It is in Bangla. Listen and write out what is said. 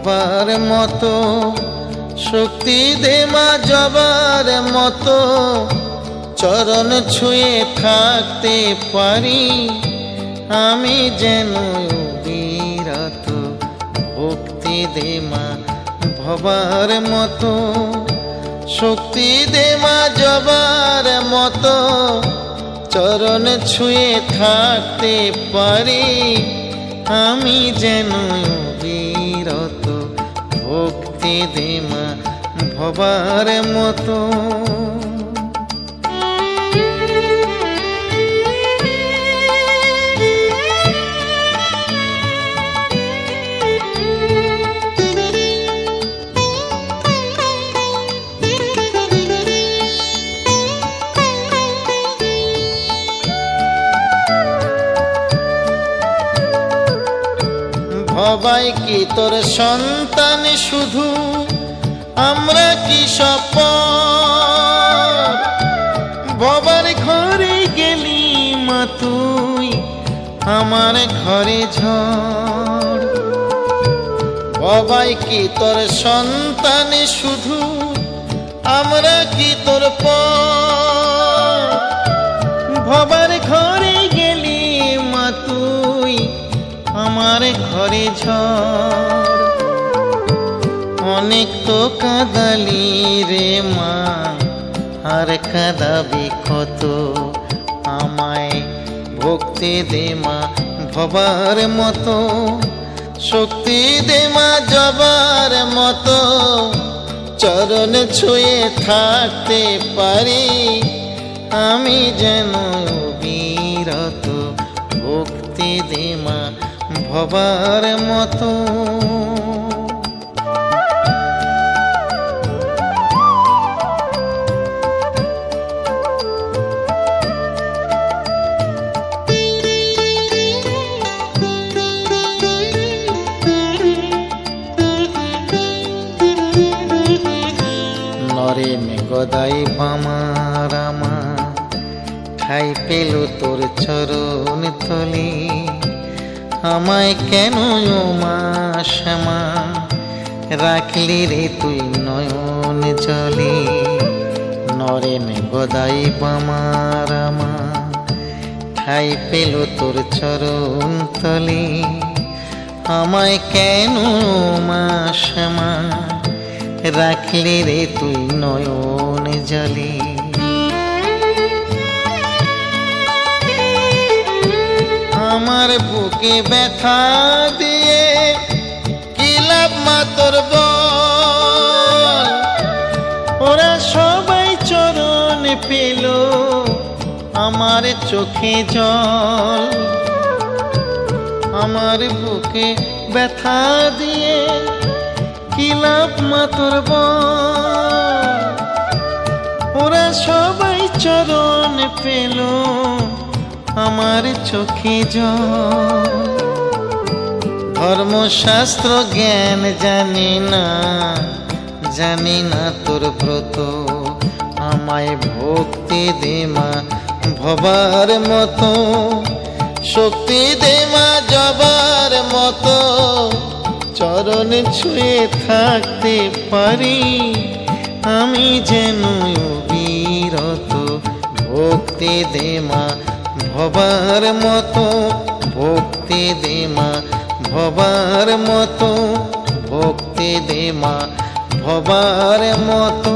ভবার মতো শক্তি দে মা জবার মতো চরণ ছুঁয়ে থাকতে পারি আমি যেন বিরত ভক্তি দে মা ভবার মতো শক্তি দে মা জবার মতো চরণ ছুঁয়ে থাকতে পারি আমি যেন বিরত ভক্তি দে মা ভবার মতো ভবাই কি তোর সন্তান শুধু আমরা কি সপর ভবার ঘরে গেলি মা তুই আমার ঘরে ঝড় ভবাই কি তোর সন্তান শুধু আমরা কি তোর পর ভবার ঘরে গেলি মা তুই আমার ঘরে ঝড় অনেক তো কাঁদালি রে মা আর কাঁদাবি কত আমায় ভক্তি দে মা ভবার মতো শক্তি দে মা জবার মতো চরণ ছুঁয়ে থাকতে পারি আমি যেন বিরত ভক্তি দে মা ভবার মতো নরেন গদাই বামা রামা ঠাই পেল তোর চরণ তলে আমায় কেন মা শ্যামা রাখলি রে তুই নয়ন জলে নরেন গদাই বামা রামা ঠাই পেল তোর চরণ তলে আমায় কেন মা শ্যামা রাখলি রে তুই নয়ন জলে আমার বুকে ব্যথা দিয়ে কি লাভ মা তোর বল ওরা সবাই চরণ পেল আমার চোখে জল আমার বুকে ব্যথা দিয়ে কি লাভ মা তোর বল ওরা সবাই চরণ পেল আমার চোখে জল ধর্মশাস্ত্র জ্ঞান জানি না তোর ব্রত আমায় ভক্তি দে মা ভবার মতো শক্তি দে মা জবার মতো চরণ ছুঁয়ে থাকতে পারি আমি যেন বিরত ভক্তি দে মা ভবার মতো ভক্তি দে মা ভবার মতো ভক্তি দে মা ভবার মতো।